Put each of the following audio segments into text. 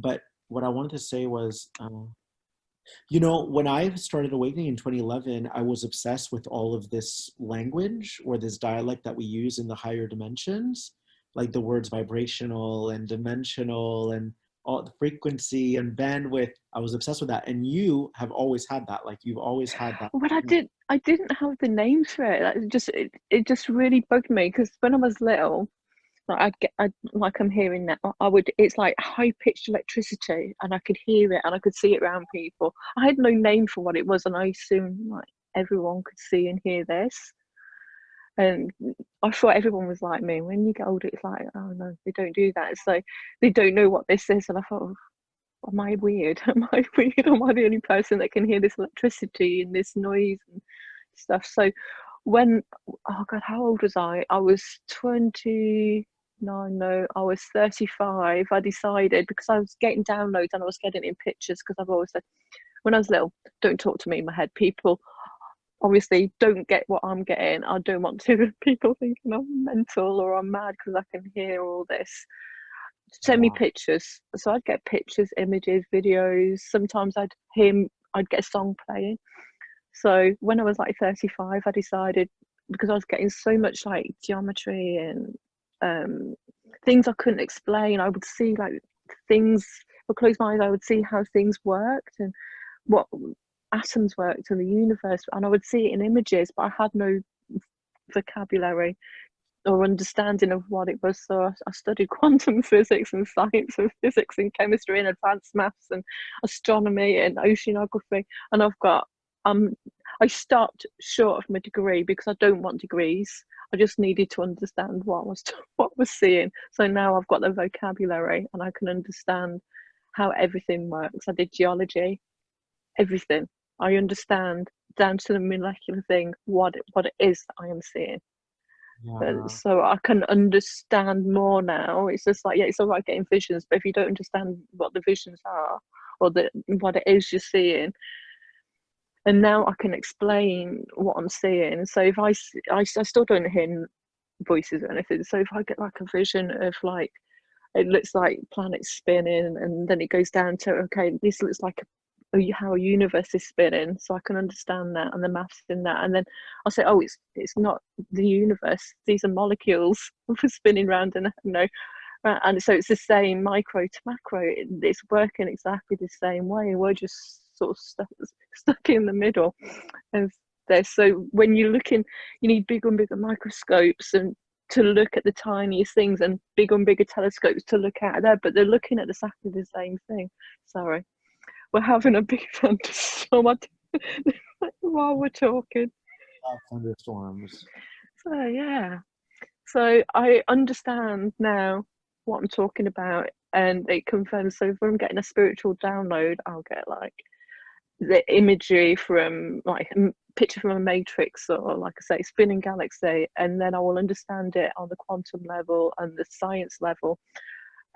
but what I wanted to say was, when I started awakening in 2011, I was obsessed with all of this language or this dialect that we use in the higher dimensions, like the words vibrational and dimensional and all the frequency and bandwidth. I was obsessed with that. And you have always had that. Like you've always had that. But I didn't have the names for it. It just really bugged me because when I was little, like I'm hearing now, it's like high pitched electricity, and I could hear it and I could see it around people. I had no name for what it was, and I assumed like everyone could see and hear this. And I thought everyone was like me. When you get older, it's like, oh no, they don't do that. So they don't know what this is. And I thought, am I weird? Am I weird? Am I the only person that can hear this electricity and this noise and stuff? So oh God, how old was I? I was 29, no, I was 35. I decided, because I was getting downloads and I was getting in pictures, because I've always said, when I was little, don't talk to me in my head. People obviously don't get what I'm getting. I don't want to people thinking I'm mental or I'm mad because I can hear all this. Send me Wow. pictures. So I'd get pictures, images, videos. Sometimes I'd get a song playing. So when I was like 35, I decided, because I was getting so much like geometry and things I couldn't explain, I would see like things, if I close my eyes, I would see how things worked and what atoms worked in the universe, and I would see it in images, but I had no vocabulary or understanding of what it was. So I studied quantum physics and science and physics and chemistry and advanced maths and astronomy and oceanography, and I stopped short of my degree because I don't want degrees. I just needed to understand what I was seeing. So now I've got the vocabulary and I can understand how everything works. I did geology, everything. I understand down to the molecular thing what it is that I am seeing. Yeah. So I can understand more now. It's just like, yeah, it's all right getting visions, but if you don't understand what the visions are or what it is you're seeing, and now I can explain what I'm seeing. So if I still don't hear voices or anything. So if I get like a vision of like, it looks like planets spinning, and then it goes down to, okay, this looks like how a universe is spinning, so I can understand that and the maths in that, and then I'll say, oh, it's not the universe, these are molecules spinning around, and and so it's the same micro to macro. It's working exactly the same way. We're just sort of stuck in the middle of there. So when you're looking, you need bigger and bigger microscopes and to look at the tiniest things, and bigger and bigger telescopes to look at there, but they're looking at exactly the same thing. Sorry, we're having a big thunderstorm while we're talking. Thunderstorms. So yeah, so I understand now what I'm talking about, and it confirms. So if I'm getting a spiritual download, I'll get like the imagery from like a picture from a matrix, or like I say, spinning galaxy, and then I will understand it on the quantum level and the science level,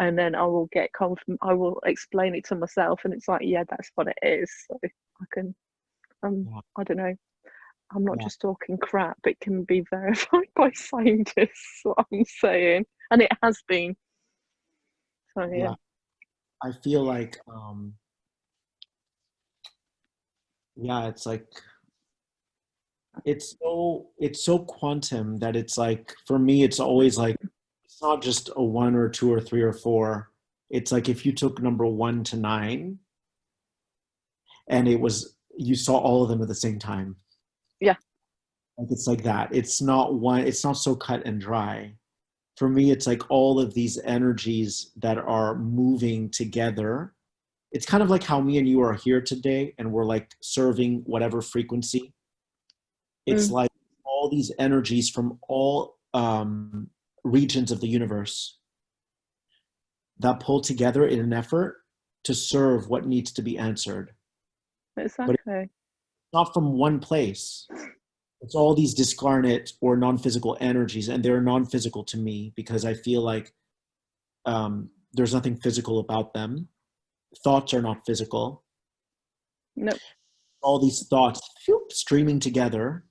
and then I will I will explain it to myself, and it's like, yeah, that's what it is. So I can, Yeah. I don't know, I'm not Yeah. just talking crap. It can be verified by scientists, what I'm saying, and it has been. So yeah. Yeah. I feel like, yeah, it's like, it's so quantum that it's like, for me, it's always like, it's not just a one or two or three or four. It's like if you took number one to nine and you saw all of them at the same time. Yeah. Like it's like that. It's not one, it's not so cut and dry. For me, it's like all of these energies that are moving together. It's kind of like how me and you are here today and we're like serving whatever frequency. It's Mm. like all these energies from all regions of the universe that pull together in an effort to serve what needs to be answered. But it's Exactly. not from one place. It's all these discarnate or non-physical energies, and they're non-physical to me because I feel like there's nothing physical about them. Thoughts are not physical. Nope. All these thoughts streaming together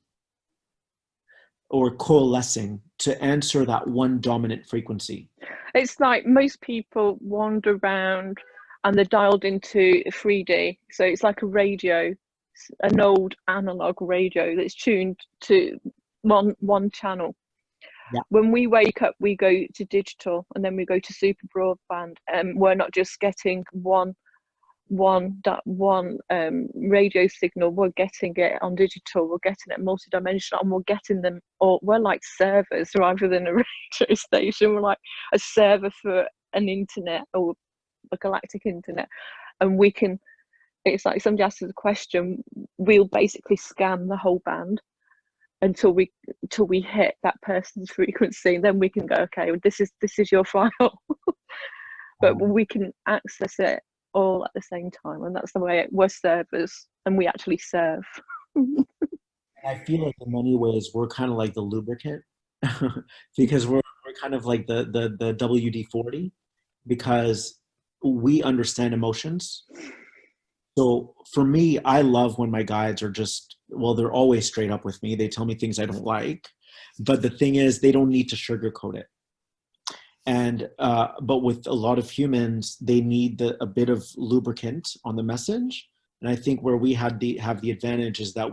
or coalescing to answer that one dominant frequency. It's like most people wander around and they're dialed into 3D. So it's like a radio, an old analog radio that's tuned to one channel. Yeah. When we wake up, we go to digital, and then we go to super broadband, and we're not just getting one radio signal, we're getting it on digital, we're getting it multidimensional, and we're getting them, or we're like servers rather than a radio station. We're like a server for an internet, or a galactic internet, and we can, it's like somebody asks us a question, we'll basically scan the whole band until we hit that person's frequency, and then we can go, okay, well, this is your file. But we can access it all at the same time, and that's the way we're servers, and we actually serve. I feel like in many ways we're kind of like the lubricant because we're kind of like the WD-40, because we understand emotions. So for me, I love when my guides are just, well, they're always straight up with me. They tell me things I don't like, but the thing is, they don't need to sugarcoat it. And but with a lot of humans, they need a bit of lubricant on the message. And I think where we have the advantage is that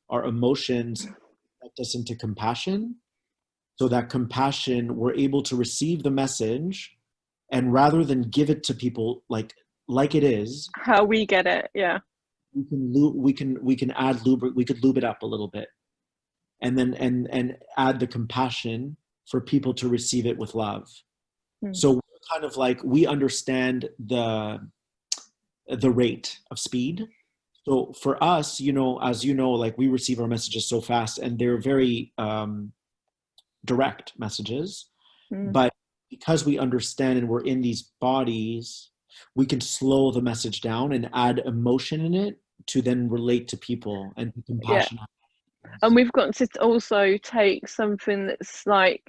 our emotions affect us into compassion. So that compassion, we're able to receive the message, and rather than give it to people like it is, how we get it, yeah, we can add we could lube it up a little bit, and then and add the compassion for people to receive it with love. So we're kind of like, we understand the rate of speed. So for us, as you know, like, we receive our messages so fast, and they're very direct messages. But because we understand and we're in these bodies, we can slow the message down and add emotion in it to then relate to people and be compassionate. Yeah. And we've got to also take something that's like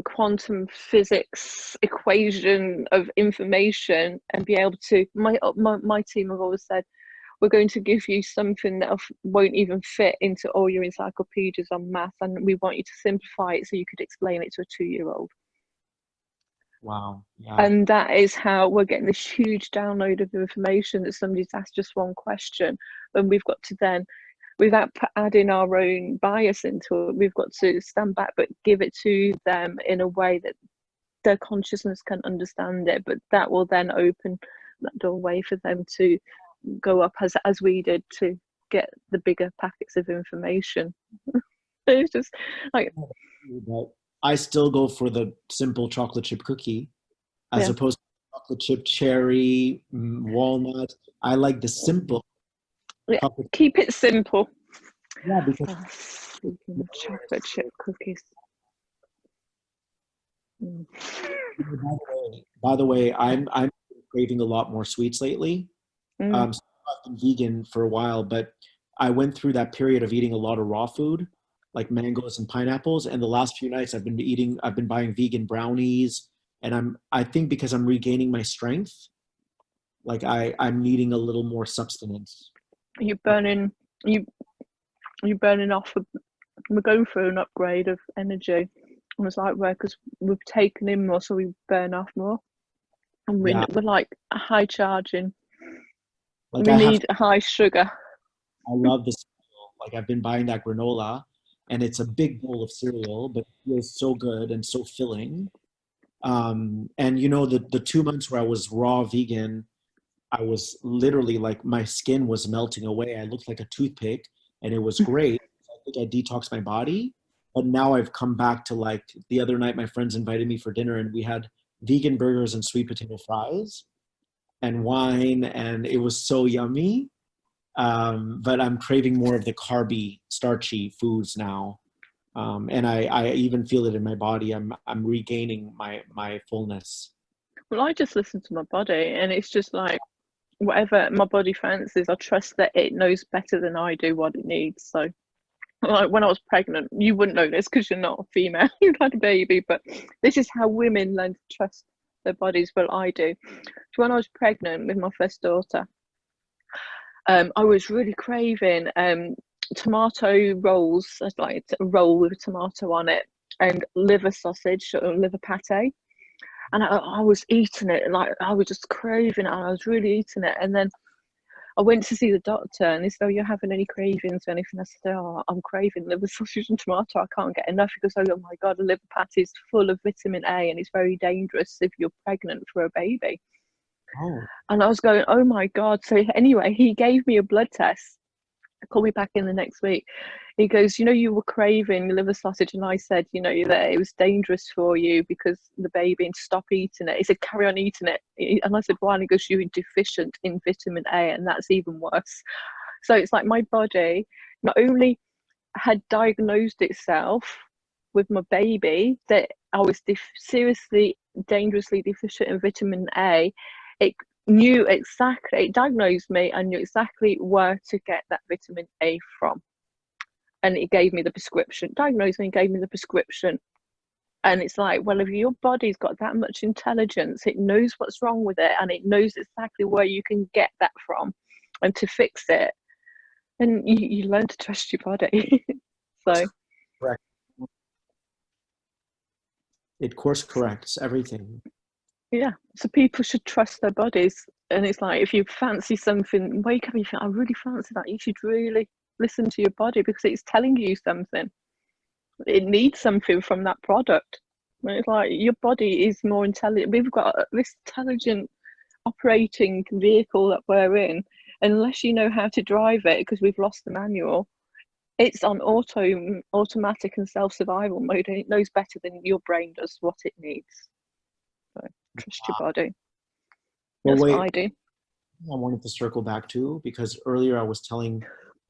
quantum physics equation of information and be able to, my team have always said, we're going to give you something that won't even fit into all your encyclopedias on math, and we want you to simplify it so you could explain it to a 2-year-old. Wow. Yeah. And that is how we're getting this huge download of information that somebody's asked just one question, and we've got to then, without adding our own bias into it, we've got to stand back but give it to them in a way that their consciousness can understand it. But that will then open that doorway for them to go up as we did, to get the bigger packets of information. It's just like, I still go for the simple chocolate chip cookie as opposed to chocolate chip cherry, walnut. I like the simple. Yeah, keep it simple. Yeah, because speaking of chocolate chip cookies. By the way, I'm craving a lot more sweets lately. So I've been vegan for a while, but I went through that period of eating a lot of raw food, like mangoes and pineapples. And the last few nights I've been buying vegan brownies, and I think because I'm regaining my strength, like I'm needing a little more substance. You're burning off. We're going through an upgrade of energy. And it's like, because we've taken in more, so we burn off more. And we're like high charging. Like, we need high sugar. I love the cereal. Like, I've been buying that granola, and it's a big bowl of cereal, but it feels so good and so filling. And the 2 months where I was raw vegan, I was literally like, my skin was melting away. I looked like a toothpick, and it was great. I think I detoxed my body. But now I've come back to, like, the other night, my friends invited me for dinner, and we had vegan burgers and sweet potato fries and wine, and it was so yummy. But I'm craving more of the carby, starchy foods now. And I even feel it in my body. I'm regaining my fullness. Well, I just listen to my body, and it's just like, whatever my body fancies, I trust that it knows better than I do what it needs. So, like, when I was pregnant, you wouldn't know this because you're not a female, you've had a baby, but this is how women learn to trust their bodies. Well, I do. So when I was pregnant with my first daughter, I was really craving tomato rolls, like a roll with a tomato on it, and liver sausage or liver pate. And I was eating it, like I was just craving it, and I was really eating it. And then I went to see the doctor, and he said, "Oh, you're having any cravings or anything?" I said, "Oh, I'm craving liver sausage and tomato. I can't get enough." Because, "Oh my God, a liver patty is full of vitamin A, and it's very dangerous if you're pregnant for a baby." Oh, And I was going, "Oh my God." So anyway, he gave me a blood test. Called me back in the next week. He goes, "You were craving liver sausage," and I said, that it was dangerous for you because the baby, and stop eating it." He said, "Carry on eating it." And I said, "Why?" And he goes, "You were deficient in vitamin A, and that's even worse." So it's like my body not only had diagnosed itself with my baby that I was seriously, dangerously deficient in vitamin A, it knew exactly, it diagnosed me and knew exactly where to get that vitamin A from. And it gave me the prescription, diagnosed me and gave me the prescription. And it's like, well, if your body's got that much intelligence, it knows what's wrong with it, and it knows exactly where you can get that from and to fix it. And you learn to trust your body. course So correct. It course corrects everything. yeah, so people should trust their bodies. And it's like, if you fancy something, wake up and you think, "I really fancy that," you should really listen to your body because it's telling you something. It needs something from that product. And it's like, your body is more intelligent. We've got this intelligent operating vehicle that we're in. Unless you know how to drive it, because we've lost the manual, it's on automatic and self-survival mode, and it knows better than your brain does what it needs. So trust your body. Well, That's what wait, I do. I wanted to circle back to because earlier I was telling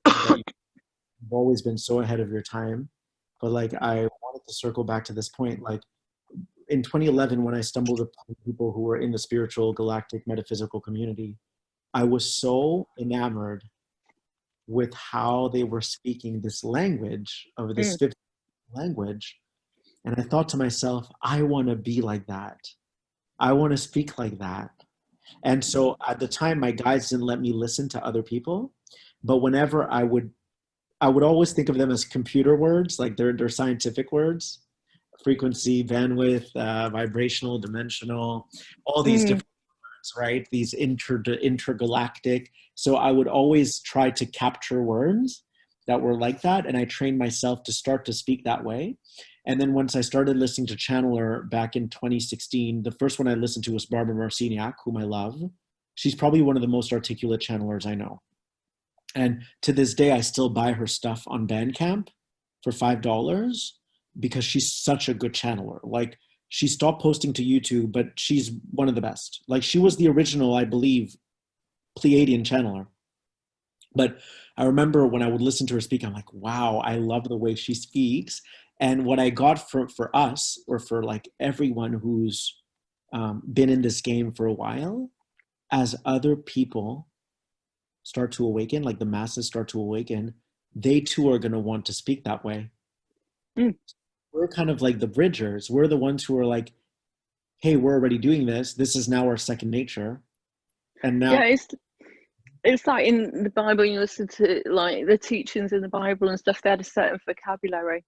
that you've always been so ahead of your time, but like I wanted to circle back to this point. Like in 2011, when I stumbled upon people who were in the spiritual, galactic, metaphysical community, I was so enamored with how they were speaking this language of this Mm, fifth language. And I thought to myself, I want to be like that. I want to speak like that. And so at the time, my guides didn't let me listen to other people. But whenever I would always think of them as computer words, like they're scientific words, frequency, bandwidth, vibrational, dimensional, all these mm, different words, right? These intergalactic. So I would always try to capture words that were like that. And I trained myself to start to speak that way. And then once I started listening to Channeler back in 2016, the first one I listened to was Barbara Marciniak, whom I love. She's probably one of the most articulate channelers I know. And to this day, I still buy her stuff on Bandcamp for $5 because she's such a good channeler. Like she stopped posting to YouTube, but she's one of the best. Like she was the original, I believe, Pleiadian channeler. But I remember when I would listen to her speak, I'm like, wow, I love the way she speaks. And what I got for us, or for like everyone who's been in this game for a while, as other people start to awaken, like the masses start to awaken, they too are going to want to speak that way. mm. We're kind of like the bridgers. We're the ones who are like, hey, we're already doing this. This is now our second nature. And Yeah, now, it's like in the Bible, you listen to like the teachings in the Bible and stuff, they had a certain vocabulary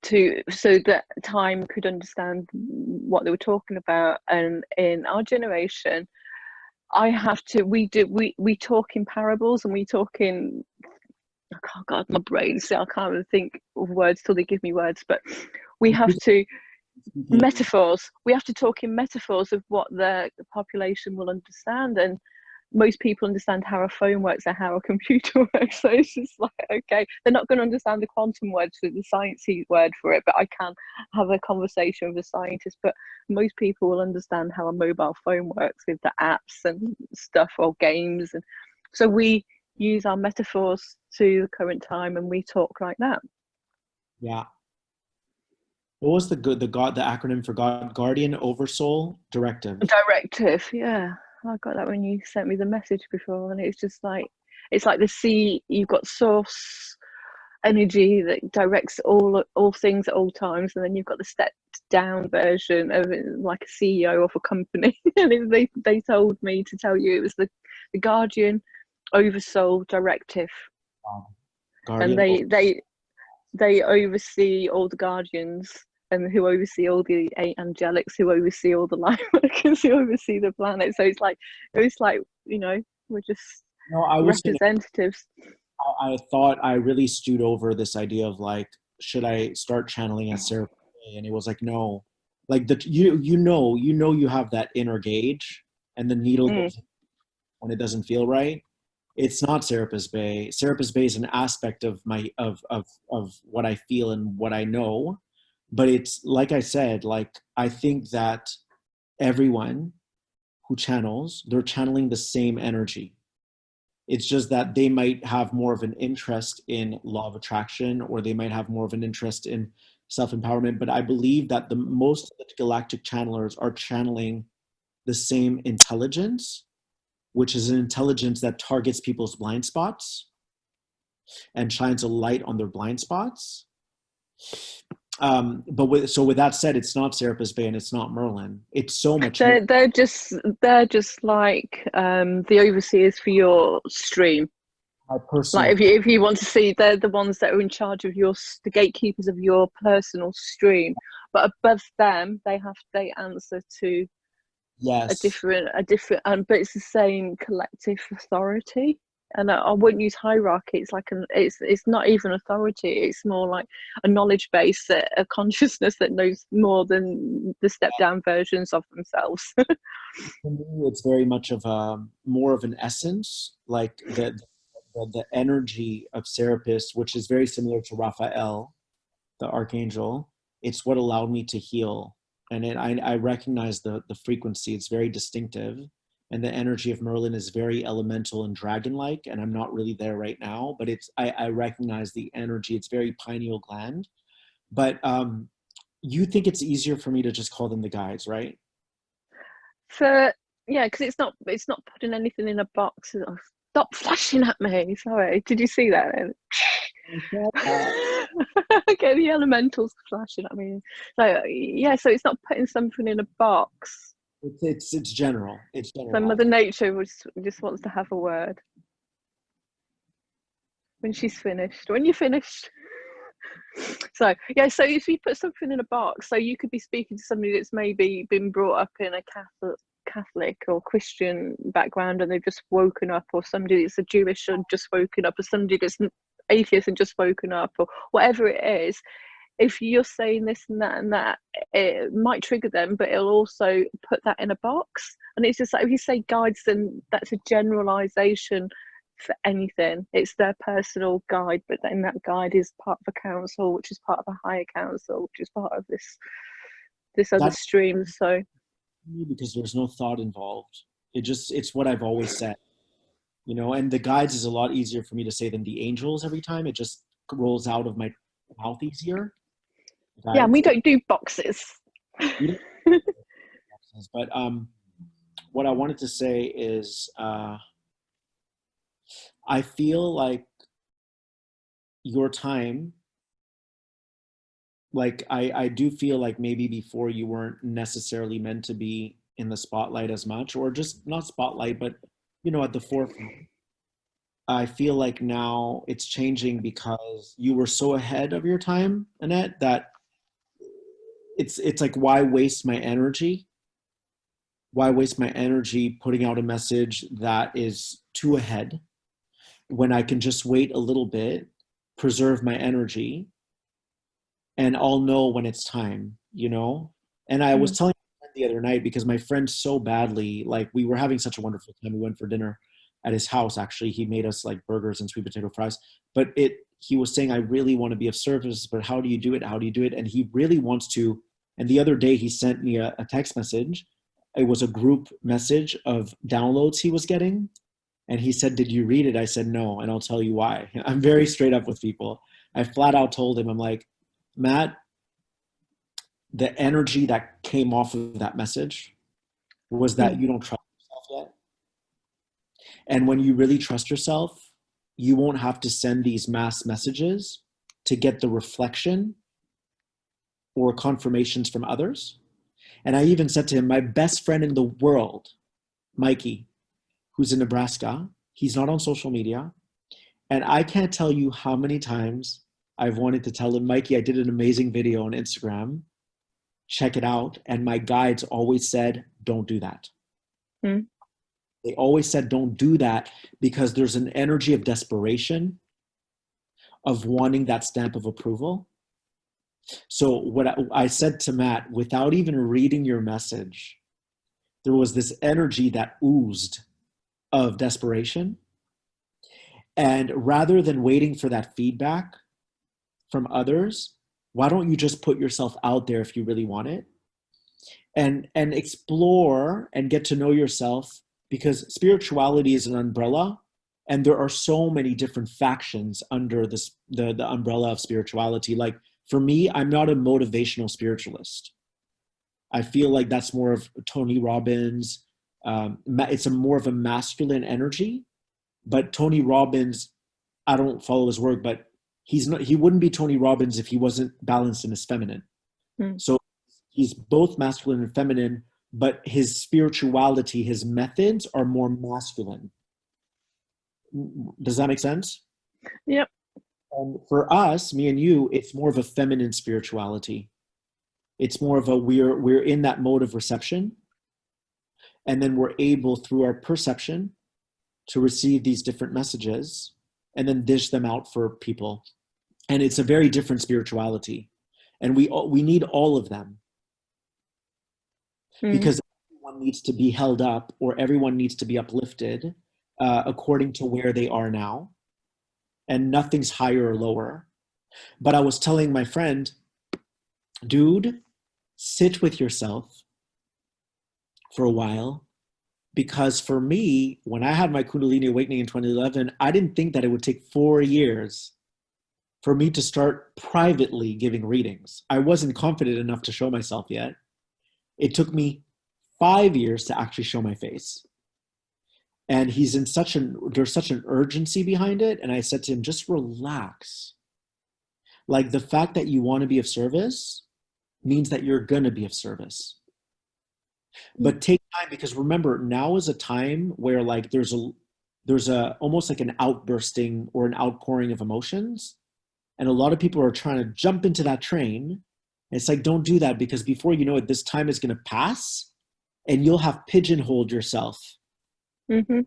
to so that time could understand what they were talking about. And in our generation, I have to we talk in parables, and we talk in, oh God, my brain, see, I can't even think of words till they give me words, but we have to metaphors. We have to talk in metaphors of what the population will understand. And most people understand how a phone works and how a computer works. So it's just like, okay, they're not going to understand the quantum words for the sciencey word for it, but I can have a conversation with a scientist. But most people will understand how a mobile phone works with the apps and stuff, or games. And so we use our metaphors to the current time, and we talk like that. yeah. What was the acronym for God? Guardian Oversoul Directive. Directive, yeah. I got that when you sent me the message before, and it's just like, it's like the sea. You've got source energy that directs all things at all times, and then you've got the stepped down version of it, like a CEO of a company. And they told me to tell you it was the Guardian Oversoul Directive, and Guardian they oversee all the guardians, and who oversee all the eight angelics, who oversee all the light workers, who oversee the planet. So it's like, you know, we're just No, I was gonna, representatives. I thought I really stewed over this idea of like, should I start channeling as Sarah Bay? And it was like, no, like you have that inner gauge, and the needle Mm. goes when it doesn't feel right. It's not Serapis Bay. Serapis Bay is an aspect of my of what I feel and what I know, but it's like I said, like I think that everyone who channels, they're channeling the same energy. It's just that they might have more of an interest in law of attraction, or they might have more of an interest in self-empowerment. But I believe that the most of the galactic channelers are channeling the same intelligence, which is an intelligence that targets people's blind spots and shines a light on their blind spots. So with that said, it's not Serapis Bay and it's not Merlin. It's so much more. They're just like the overseers for your stream. My personal, Like if you want to see, they're the ones that are in charge of the gatekeepers of your personal stream. But above them, they answer to a yes. different but it's the same collective authority. And I wouldn't use hierarchy. It's like it's not even authority. It's more like a knowledge base, a consciousness that knows more than the step down versions of themselves. For me, it's very much of more of an essence, like the energy of Serapis, which is very similar to Raphael, the archangel. It's what allowed me to heal, and I recognize the frequency. It's very distinctive, and the energy of Merlin is very elemental and dragon-like. And I'm not really there right now, but I recognize the energy. It's very pineal gland. But you think it's easier for me to just call them the guides, right? For yeah, because it's not putting anything in a box. Oh, stop flashing at me. Sorry, did you see that? Okay, the elementals flashing at me. So yeah, so it's not putting something in a box. It's general. It's So general. Mother Nature just wants to have a word when she's finished. When you're finished. So yeah, so if you put something in a box, so you could be speaking to somebody that's maybe been brought up in a Catholic or Christian background, and they've just woken up, or somebody that's a Jewish and just woken up, or somebody that's atheist and just woken up, or whatever it is. If you're saying this and that, it might trigger them, but it'll also put that in a box. And it's just like, if you say guides, then that's a generalization for anything. It's their personal guide, but then that guide is part of a council, which is part of a higher council, which is part of this other That's stream. So because there's no thought involved. It's what I've always said, and the guides is a lot easier for me to say than the angels every time. It just rolls out of my mouth easier. yeah, and Guides. we don't do boxes. We don't- But what I wanted to say is I feel like your time, like I do feel like maybe before you weren't necessarily meant to be in the spotlight as much, or just not spotlight, but at the forefront. I feel like now it's changing because you were so ahead of your time, Annette, that it's like, why waste my energy? Why waste my energy putting out a message that is too ahead when I can just wait a little bit, preserve my energy, and I'll know when it's time, And I was telling my friend the other night, because my friend so badly, like, we were having such a wonderful time. We went for dinner at his house. Actually, he made us like burgers and sweet potato fries, but he was saying, I really want to be of service, but how do you do it? How do you do it? And he really wants to. And the other day he sent me a text message. It was a group message of downloads he was getting. And he said, did you read it? I said, no. And I'll tell you why. I'm very straight up with people. I flat out told him, I'm like, Matt, the energy that came off of that message was that you don't trust yourself yet. And when you really trust yourself, you won't have to send these mass messages to get the reflection or confirmations from others. And I even said to him, my best friend in the world, Mikey, who's in Nebraska, he's not on social media. And I can't tell you how many times I've wanted to tell him, Mikey, I did an amazing video on Instagram. check it out. And my guides always said, don't do that. Mm. They always said, don't do that, because there's an energy of desperation, of wanting that stamp of approval. So what I said to Matt, without even reading your message, there was this energy that oozed of desperation. And rather than waiting for that feedback from others, why don't you just put yourself out there if you really want it, and explore and get to know yourself, because spirituality is an umbrella, and there are so many different factions under this the umbrella of spirituality. Like for me, I'm not a motivational spiritualist. I feel like that's more of Tony Robbins. It's a more of a masculine energy, but Tony Robbins, I don't follow his work, but he wouldn't be Tony Robbins if he wasn't balanced in his feminine. Mm. So he's both masculine and feminine, but his spirituality, his methods are more masculine. Does that make sense? Yep. And for us, me and you, it's more of a feminine spirituality. It's more of a we're in that mode of reception, and then we're able through our perception to receive these different messages and then dish them out for people. And it's a very different spirituality, and we need all of them, because everyone needs to be held up, or everyone needs to be uplifted according to where they are now, and nothing's higher or lower. But I was telling my friend, dude, sit with yourself for a while, because for me, when I had my Kundalini awakening in 2011, I didn't think that it would take 4 years for me to start privately giving readings. I wasn't confident enough to show myself yet. It took me 5 years to actually show my face. And there's such an urgency behind it. And I said to him, just relax. Like, the fact that you want to be of service means that you're going to be of service. But take time, because remember, now is a time where like there's a almost like an outbursting or an outpouring of emotions. And a lot of people are trying to jump into that train. And it's like, don't do that, because before you know it, this time is going to pass and you'll have pigeonholed yourself. Mm-hmm.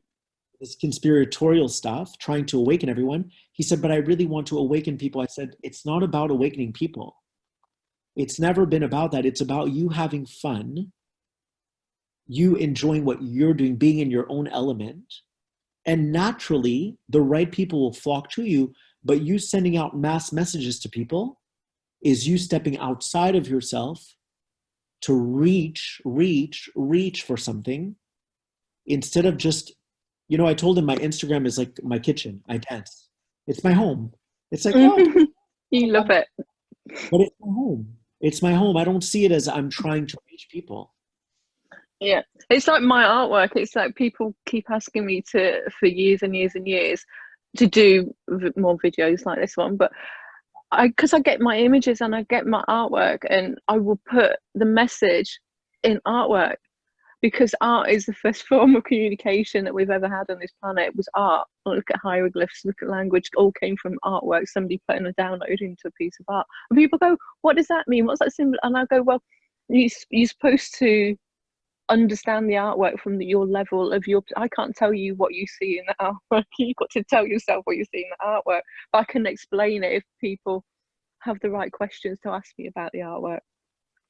This conspiratorial stuff, trying to awaken everyone. He said, but I really want to awaken people. I said, it's not about awakening people. It's never been about that. It's about you having fun, you enjoying what you're doing, being in your own element. And naturally, the right people will flock to you. But you sending out mass messages to people is you stepping outside of yourself to reach for something, instead of just, I told him my Instagram is like my kitchen. I dance. It's my home. It's like, oh, You love it. but it's my home. It's my home. I don't see it as I'm trying to reach people. Yeah, it's like my artwork. It's like people keep asking me for years and years and years to do more videos like this one, but because I get my images and I get my artwork, and I will put the message in artwork, because art is the first form of communication that we've ever had on this planet. It was art. Look at hieroglyphs, look at language, all came from artwork, somebody putting a download into a piece of art. And people go, what does that mean? What's that symbol? And I go, well, you're supposed to understand the artwork from your level of your. I can't tell you what you see in the artwork. You've got to tell yourself what you see in the artwork. But I can explain it if people have the right questions to ask me about the artwork.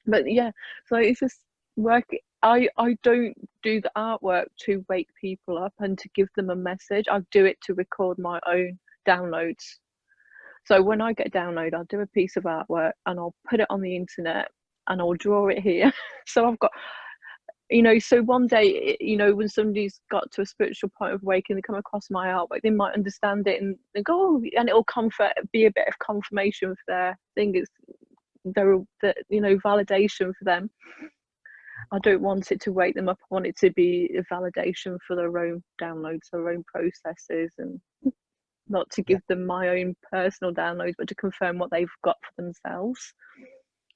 But yeah, so it's just work. I don't do the artwork to wake people up and to give them a message. I do it to record my own downloads. So when I get a download, I'll do a piece of artwork and I'll put it on the internet and I'll draw it here. So I've got, so one day, when somebody's got to a spiritual point of awakening, they come across my artwork, they might understand it and they go, oh, and it'll be a bit of confirmation for their thing. It's validation for them. I don't want it to wake them up. I want it to be a validation for their own downloads, their own processes, and not to give them my own personal downloads, but to confirm what they've got for themselves.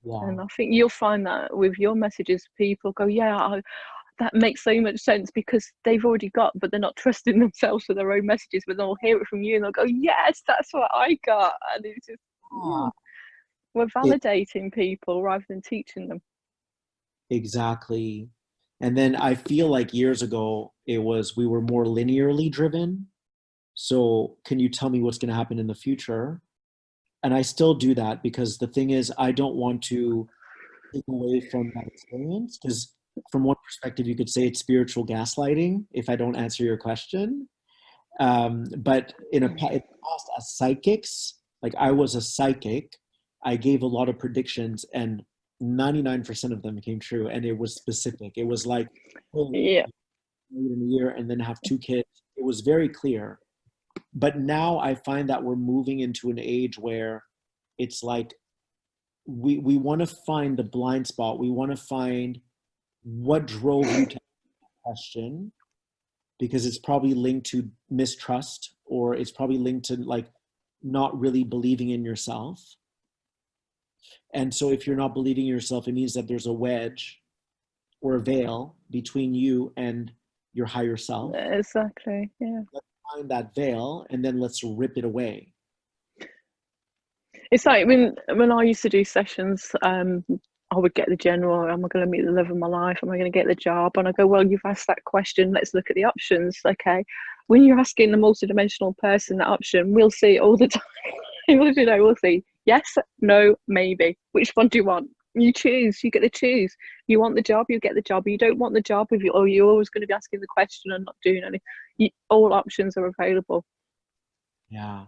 Yeah. And I think you'll find that with your messages, people go, yeah, that makes so much sense, because they've already got, but they're not trusting themselves for their own messages, but they'll hear it from you and they'll go, yes, that's what I got. And it's just, we're validating people rather than teaching them. exactly. And then I feel like years ago it was we were more linearly driven. So can you tell me what's going to happen in the future? And I still do that because the thing is I don't want to take away from that experience because from one perspective you could say it's spiritual gaslighting if I don't answer your question. But in the past, as psychics, like I was a psychic, I gave a lot of predictions, and 99% of them came true, and it was specific. It was like, hey, Yeah, in a year, and then have two kids. It was very clear. But now I find that we're moving into an age where it's like we want to find the blind spot. We want to find what drove you to question because it's probably linked to mistrust or it's probably linked to like not really believing in yourself. And so if you're not believing in yourself, it means that there's a wedge or a veil between you and your higher self. exactly. Yeah. Let's find that veil and then let's rip it away. It's like when I used to do sessions, I would get the general, am I going to meet the love of my life? Am I going to get the job? And I go, well, you've asked that question. Let's look at the options. Okay. When you're asking the multidimensional person that option, we'll see all the time. We'll see yes, no, maybe. Which one do you want? You choose. You get to choose. You want the job, you get the job. You don't want the job, if you, or you're always going to be asking the question and not doing anything. All options are available. Yeah.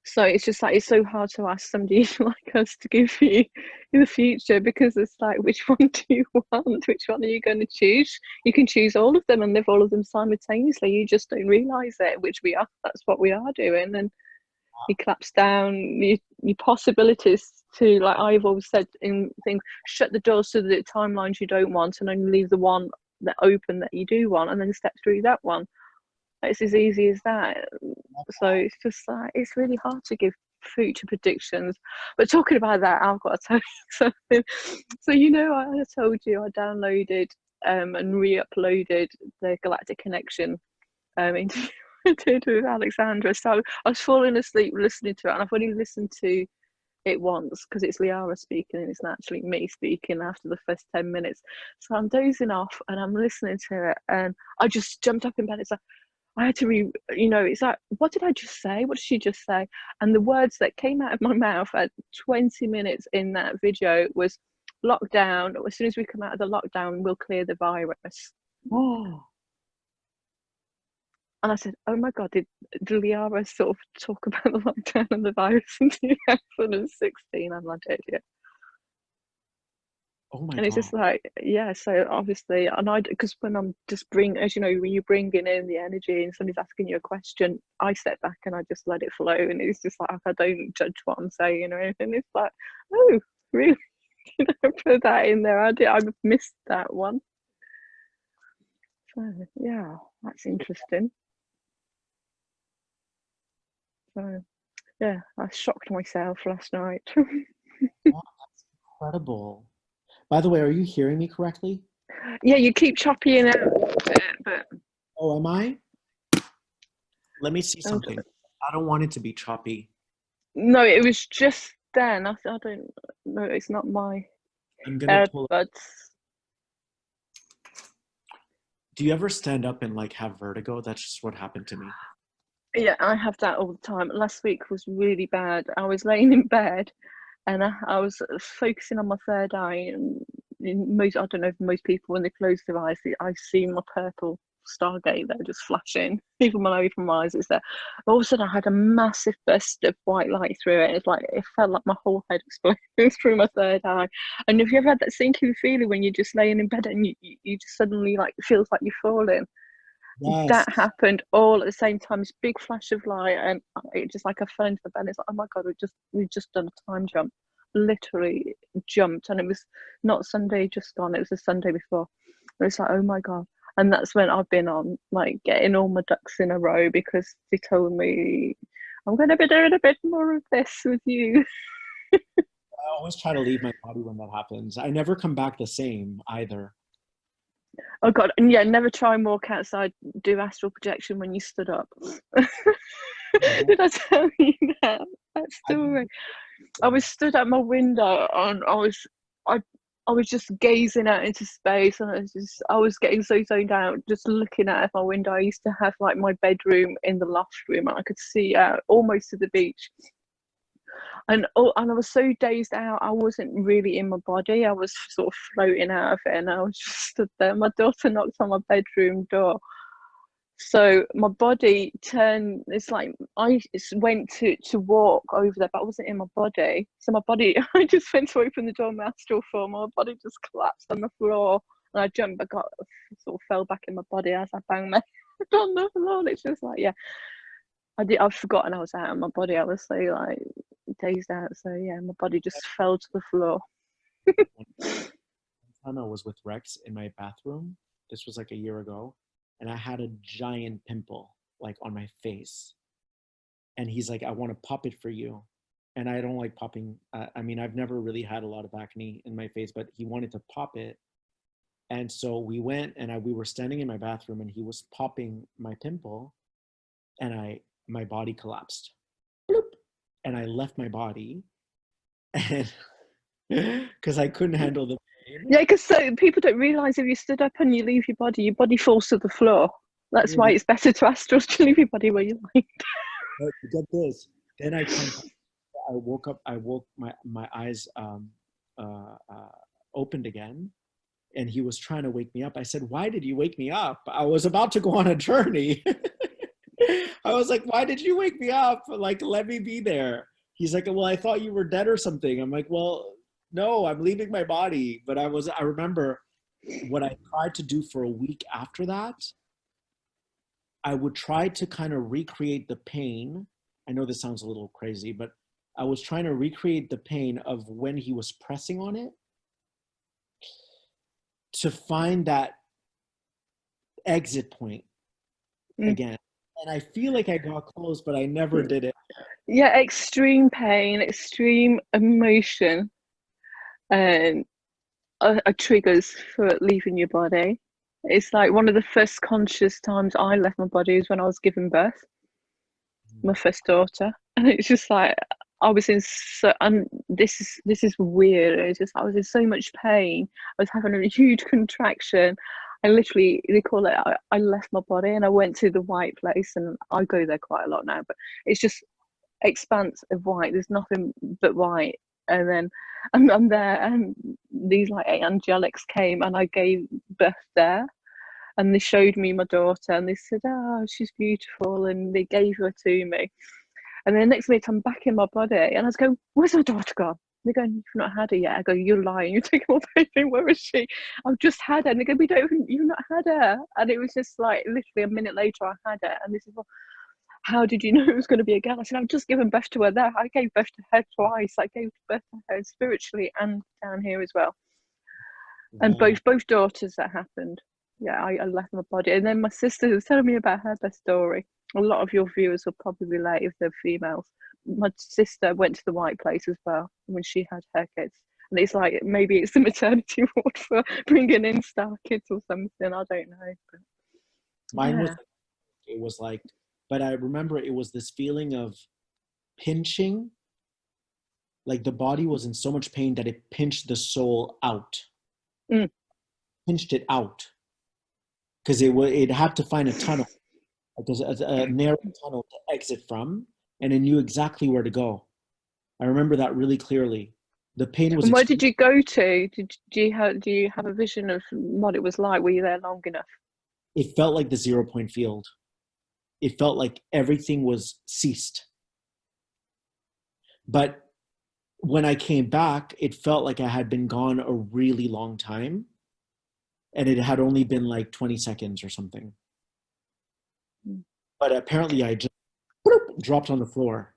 So it's just like it's so hard to ask somebody like us to give you in the future because it's like, which one do you want? Which one are you going to choose? You can choose all of them and live all of them simultaneously. You just don't realise it, which we are. That's what we are doing. And it claps down your possibilities to, like I've always said in things, shut the doors to the timelines you don't want and only leave the one that open that you do want and then step through that one. It's as easy as that. So it's just like it's really hard to give future predictions. But talking about that, I've got to tell you something. So I told you I downloaded and re-uploaded the Galactic Connection interview I did with Alexandra. So I was falling asleep listening to it, and I've only listened to it once because it's Liahra speaking and it's not actually me speaking after the first 10 minutes. So I'm dozing off and I'm listening to it, and I just jumped up in bed. It's like I had to it's like, what did I just say? What did she just say? And the words that came out of my mouth at 20 minutes in that video was lockdown. As soon as we come out of the lockdown, we'll clear the virus. Oh, And I said, oh my God, did Liara sort of talk about the lockdown and the virus in 2016? I'm like, yeah. oh my And it's God. just like, yeah, so obviously, and because when I'm just as you know, when you're bringing in the energy and somebody's asking you a question, I step back and I just let it flow. And it's just like, I don't judge what I'm saying or anything. It's like, oh, really? Put that in there. I missed that one. So, yeah, that's interesting. So, yeah, I shocked myself last night. Wow, that's incredible. By the way, are you hearing me correctly? Yeah, you keep chopping it out, but Oh, am I? Let me see I'm something. I don't want it to be choppy. no, it was just then. I don't know. It's not my I'm gonna pull. AirPods. Do you ever stand up and like have vertigo? That's just what happened to me. Yeah, I have that all the time. Last week was really bad. I was laying in bed and I was focusing on my third eye. And I don't know if most people, when they close their eyes, I see my purple Stargate there just flashing. Even when I open my eyes, it's there. All of a sudden, I had a massive burst of white light through it. It's like it felt like my whole head exploded through my third eye. And if you ever had that sinking feeling when you're just laying in bed and you just suddenly like it feels like you're falling, Yes. that happened all at the same time. This big flash of light, and it just like I fell into the bed. It's like, oh my God, we've just done a time jump, literally jumped, and it was not Sunday just gone. It was the Sunday before. And it's like, oh my God. And that's when I've been on like getting all my ducks in a row because they told me I'm going to be doing a bit more of this with you. I always try to leave my body when that happens. I never come back the same either. Oh God, and yeah, never try and walk outside, do astral projection when you stood up. Did I tell you that I, story? I was stood at my window and I I was just gazing out into space, and I was getting so zoned out just looking out of my window. I used to have like my bedroom in the loft room, and I could see out almost to the beach. And I was so dazed out, I wasn't really in my body. I was sort of floating out of it, and I was just stood there. My daughter knocked on my bedroom door, so my body turned. It's like I went to walk over there, but I wasn't in my body. So my body, I just went to open the door, my astral form. My body just collapsed on the floor, and I jumped. I got sort of fell back in my body as I banged my head on the floor. And it's just like, yeah, I'd forgotten I was out of my body. I was so like dazed out. So yeah, my body just fell to the floor. One time I was with Rex in my bathroom. This was like a year ago, and I had a giant pimple like on my face. And he's like, "I want to pop it for you." And I don't like popping. I mean, I've never really had a lot of acne in my face, but he wanted to pop it. And so we went, and we were standing in my bathroom, and he was popping my pimple, and my body collapsed. Bloop. And I left my body, and because I couldn't handle the pain. Yeah, because so people don't realize if you stood up and you leave your body falls to the floor. That's why it's better to astrals to leave your body where you like. But get this. Then I come back, I woke up. I woke my eyes opened again, and he was trying to wake me up. I said, "Why did you wake me up? I was about to go on a journey." I was like, "Why did you wake me up? Like, let me be there." He's like, "Well, I thought you were dead or something." I'm like, "Well, no, I'm leaving my body." But I remember what I tried to do for a week after that. I would try to kind of recreate the pain. I know this sounds a little crazy, but I was trying to recreate the pain of when he was pressing on it to find that exit point again. And I feel like I got close, but I never did it. Yeah, extreme pain, extreme emotion, and are triggers for leaving your body. It's like one of the first conscious times I left my body is when I was giving birth, my first daughter, and it's just like I was in so, and this is weird. It's just I was in so much pain. I was having a huge contraction. I literally, they call it, I left my body and I went to the white place, and I go there quite a lot now, but it's just expanse of white. There's nothing but white. And then I'm there, and these like angelics came, and I gave birth there, and they showed me my daughter, and they said, "Oh, she's beautiful," and they gave her to me. And then the next minute, I'm back in my body, and I was going, "Where's my daughter gone?" They're going, "You've not had her yet." I go, "You're lying. You're taking my baby. Where is she?" "I've just had her." And they go, "We don't. You've not had her." And it was just like literally a minute later, I had her. And this is what, "How did you know it was going to be a girl?" I said, "I've just given birth to her there. I gave birth to her twice. I gave birth to her spiritually and down here as well." And both daughters that happened. Yeah, I left my body. And then my sister was telling me about her story. A lot of your viewers will probably relate if they're females. My sister went to the white place as well when she had her kids. And it's like, maybe it's the maternity ward for bringing in star kids or something. I don't know. But, Mine was, it was like, but I remember it was this feeling of pinching, like the body was in so much pain that it pinched the soul out, pinched it out, because it had to find a tunnel, like a narrow tunnel to exit from, and it knew exactly where to go. I remember that really clearly. The pain was. And where did you go to? Do you have a vision of what it was like? Were you there long enough? It felt like the 0 point field. It felt like everything was ceased. But when I came back, it felt like I had been gone a really long time, and it had only been like 20 seconds or something. But apparently I just dropped on the floor.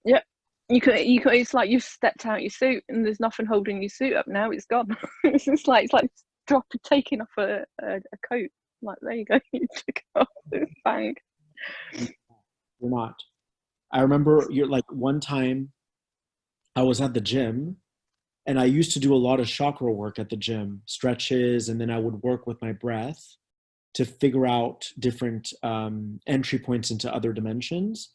Yeah. You can, it's like you've stepped out your suit and there's nothing holding your suit up now. It's gone. It's like taking off a coat. Like, there you go. You took it off. Bang. You're not. I remember one time I was at the gym, and I used to do a lot of chakra work at the gym, stretches, and then I would work with my breath to figure out different entry points into other dimensions.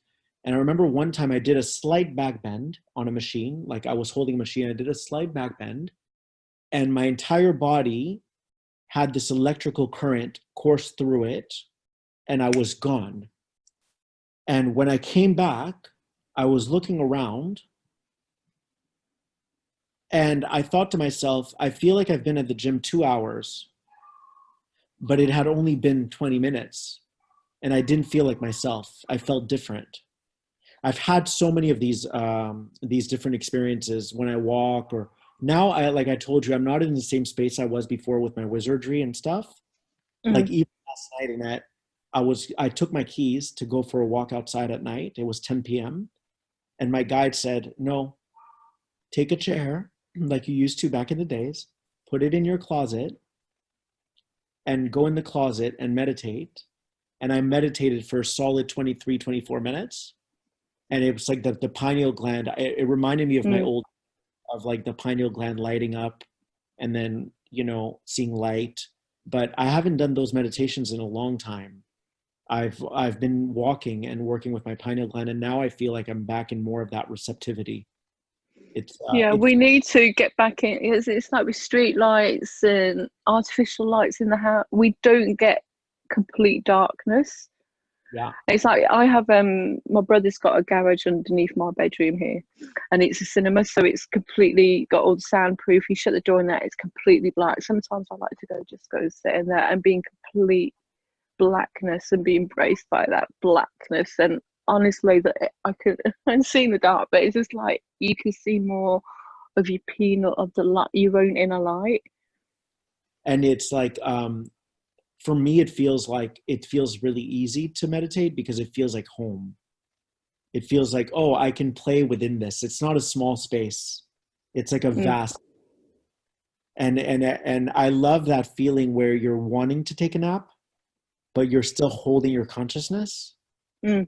And I remember one time I did a slight back bend on a machine, like I was holding a machine, I did a slight back bend, and my entire body had this electrical current course through it, and I was gone. And when I came back, I was looking around, and I thought to myself, I feel like I've been at the gym 2 hours, but it had only been 20 minutes. And I didn't feel like myself. I felt different. I've had so many of these different experiences when I walk, or now like I told you, I'm not in the same space I was before with my wizardry and stuff. Like Mm. even last night, I took my keys to go for a walk outside at night. It was 10 p.m. And my guide said, no, take a chair like you used to back in the days, put it in your closet, and go in the closet and meditate. And I meditated for a solid 23, 24 minutes. And it was like the pineal gland, it reminded me of my Mm. old, of like the pineal gland lighting up and then, seeing light. But I haven't done those meditations in a long time. I've been walking and working with my pineal gland, and now I feel like I'm back in more of that receptivity. Yeah, It's we need to get back in. It's like with street lights and artificial lights in the house, we don't get complete darkness. Yeah. It's like I have my brother's got a garage underneath my bedroom here, and it's a cinema, so it's completely got all the soundproof. You shut the door in there, it's completely black. Sometimes I like to just go sit in there and be in complete blackness and be embraced by that blackness. And honestly, that I could I'm seeing the dark, but it's just like you can see more of your penal of the light, your own inner light. And it's like, for me, it feels really easy to meditate because it feels like home. It feels like, oh, I can play within this. It's not a small space. It's like a Mm, vast, and I love that feeling where you're wanting to take a nap, but you're still holding your consciousness. mm.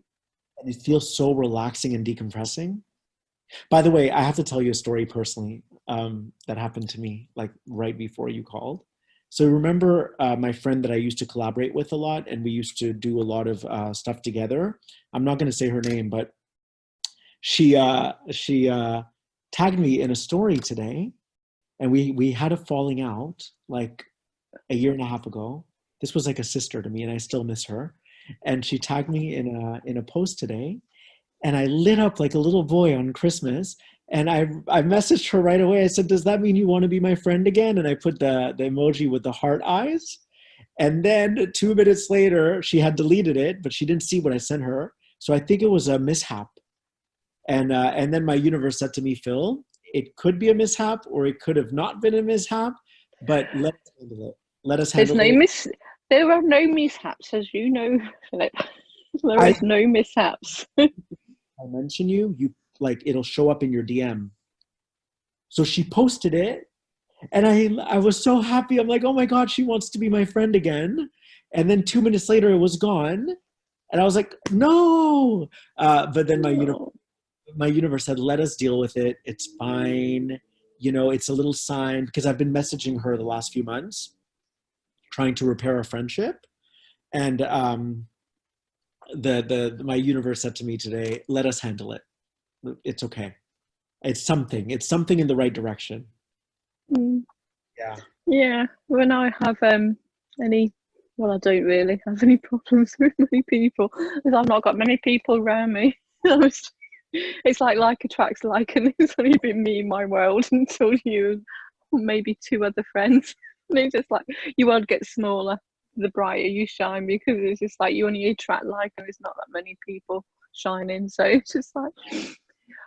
And it feels so relaxing and decompressing. By the way, I have to tell you a story personally, that happened to me like right before you called. So remember, my friend that I used to collaborate with a lot, and we used to do a lot of stuff together. I'm not going to say her name, but she tagged me in a story today, and we had a falling out like a year and a half ago. This was like a sister to me, and I still miss her. And she tagged me in a post today, and I lit up like a little boy on Christmas. And I messaged her right away. I said, "Does that mean you want to be my friend again?" And I put the emoji with the heart eyes. And then 2 minutes later, she had deleted it, but she didn't see what I sent her. So I think it was a mishap. And then my universe said to me, Phil, it could be a mishap, or it could have not been a mishap, but let's handle it. Let us There's handle no it. mis. There are no mishaps, as you know, Philip. There I is no mishaps. I mention you like it'll show up in your DM. So she posted it, and I was so happy. I'm like, oh my god, she wants to be my friend again. And then 2 minutes later, it was gone, and I was like, no. But then Oh. my universe said, let us deal with it. It's fine. It's a little sign, because I've been messaging her the last few months, trying to repair a friendship, and the my universe said to me today, let us handle it. It's okay. It's something in the right direction. Mm. Yeah. Yeah, when I have any, well, I don't really have any problems with many people because I've not got many people around me. It's like attracts like, and it's only been me in my world until you, maybe two other friends. And it's just like your world gets smaller the brighter you shine because it's just like you only attract like, and there's not that many people shining. So it's just like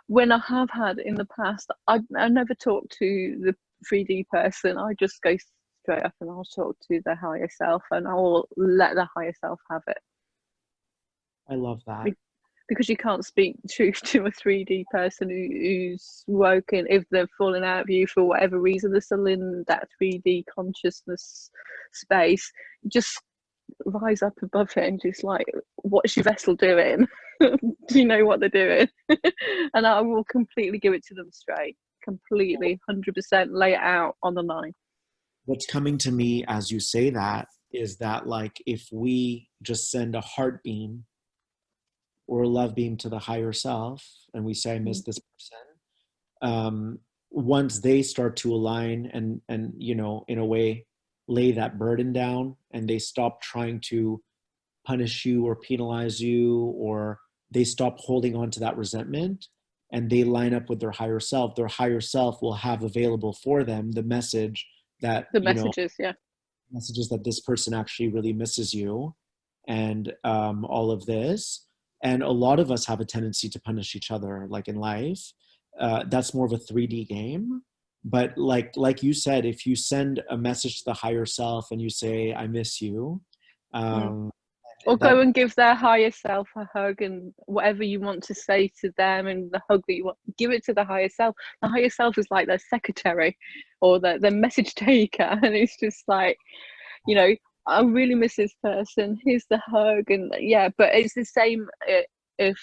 when I have had in the past, I never talk to the 3D person. I just go straight up and I'll talk to the higher self and I will let the higher self have it. I love that. Because you can't speak truth to a 3D person who's woken, if they've fallen out of you for whatever reason, they're still in that 3D consciousness space. Just rise up above it and just like, what's your vessel doing? Do you know what they're doing? And I will completely give it to them straight, completely 100% lay it out on the line. What's coming to me as you say that is that, like, if we just send a heart beam or a love beam to the higher self, and we say, I miss this person, once they start to align and in a way lay that burden down, and they stop trying to punish you or penalize you, or they stop holding on to that resentment, and they line up with their higher self will have available for them the message that, The messages, yeah. messages that this person actually really misses you, and all of this. And a lot of us have a tendency to punish each other, like in life. That's more of a 3D game. But like you said, if you send a message to the higher self and you say, I miss you, Mm. um, Or that go and give their higher self a hug, and whatever you want to say to them, and the hug that you want, give it to the higher self. The higher self is like their secretary or the message taker, and it's just like, I really miss this person. Here's the hug, and yeah, but it's the same if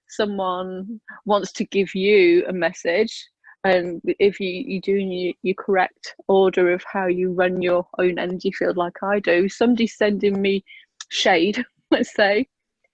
someone wants to give you a message, and if you do your correct order of how you run your own energy field, like I do, somebody's sending me shade, let's say,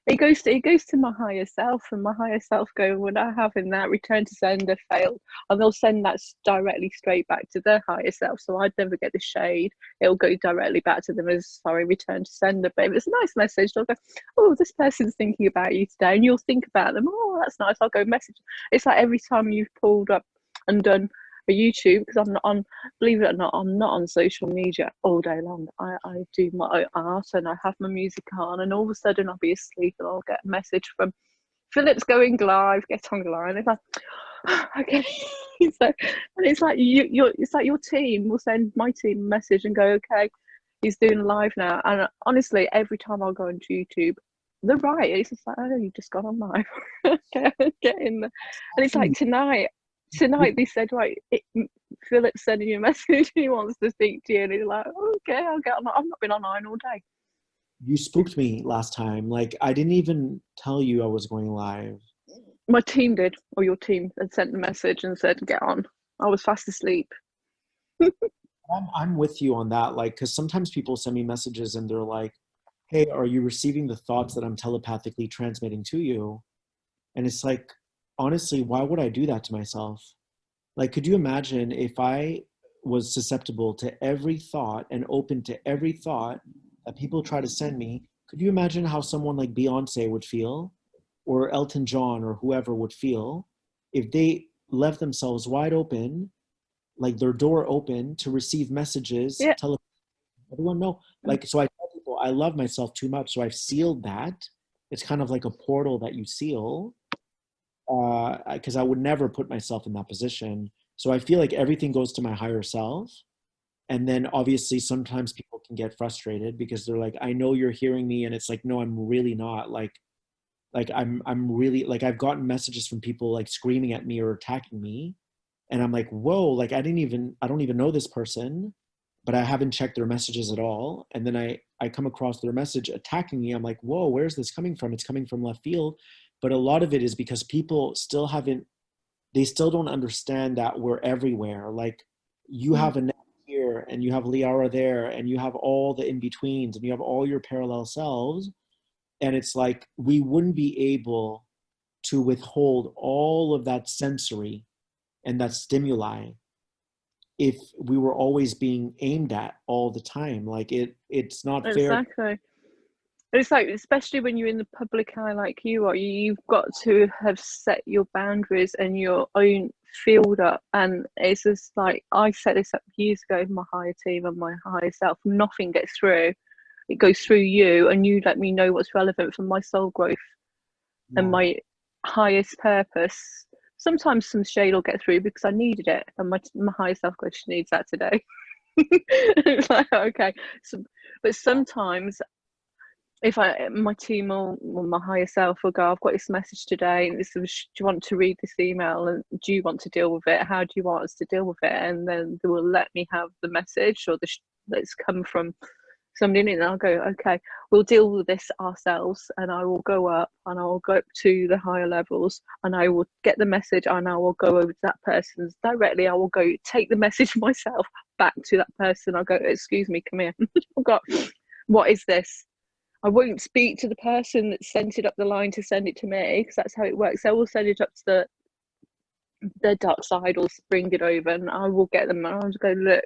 it goes to my higher self, and my higher self go, when I have in that return to sender failed, and they'll send that directly straight back to their higher self. So I'd never get the shade. It'll go directly back to them as, sorry, return to sender. But if it's a nice message, they'll go, oh, this person's thinking about you today, and you'll think about them. Oh, that's nice. I'll go message. It's like every time you've pulled up and done a YouTube, because I'm not on, believe it or not, I'm not on social media all day long. I do my art and I have my music on, and all of a sudden I'll be asleep and I'll get a message from Philip's going live, get on the line. It's like, okay. So, and it's like it's like your team will send my team a message and go, okay, he's doing live now. And honestly, every time I'll go onto YouTube, they're right. It's just like, oh, you just got on live. Get in there. And it's like tonight they said, right, Philip's sending you a message. He wants to speak to you, and he's like, okay, I'll get on. I've not been online all day. You spooked me last time. Like, I didn't even tell you I was going live. My team did, or your team had sent the message and said, get on. I was fast asleep. I'm with you on that. Like, because sometimes people send me messages and they're like, hey, are you receiving the thoughts that I'm telepathically transmitting to you? And it's like, honestly, why would I do that to myself? Like, could you imagine if I was susceptible to every thought and open to every thought that people try to send me? Could you imagine how someone like Beyonce would feel, or Elton John, or whoever would feel if they left themselves wide open, like their door open to receive messages, Yeah, everyone know. Like, so I tell people I love myself too much, so I've sealed that. It's kind of like a portal that you seal, because I would never put myself in that position. So I feel like everything goes to my higher self. And then obviously sometimes people can get frustrated because they're like, I know you're hearing me, and it's like, no, I'm really not. Like I'm really, like, I've gotten messages from people like screaming at me or attacking me, and I'm like, whoa, like I don't even know this person, but I haven't checked their messages at all. And then I come across their message attacking me. I'm like, whoa, where's this coming from? It's coming from left field. But a lot of it is because people still haven't, they still don't understand that we're everywhere. Like, you have a net here, and you have Liahra there, and you have all the in-betweens, and you have all your parallel selves. And it's like, we wouldn't be able to withhold all of that sensory and that stimuli if we were always being aimed at all the time. Like, it's not fair. exactly. It's like, especially when you're in the public eye like you are, you've got to have set your boundaries and your own field up. And it's just like, I set this up years ago with my higher team and my higher self. Nothing gets through. It goes through you, and you let me know what's relevant for my soul growth and Yeah. my highest purpose. Sometimes some shade will get through because I needed it, and my higher self goes, she needs that today. It's like, okay. So, but sometimes if my team or my higher self will go, I've got this message today, and this is, do you want to read this email, and do you want to deal with it? How do you want us to deal with it? And then they will let me have the message or that's come from somebody, and I'll go, okay, we'll deal with this ourselves. And I will go up and I will go up to the higher levels, and I will get the message, and I will go over to that person's directly. I will go take the message myself back to that person. I'll go, excuse me, come here. I've got, what is this? I won't speak to the person that sent it up the line to send it to me, because that's how it works. They will send it up to their dark side or bring it over, and I will get them and I'll just go, look,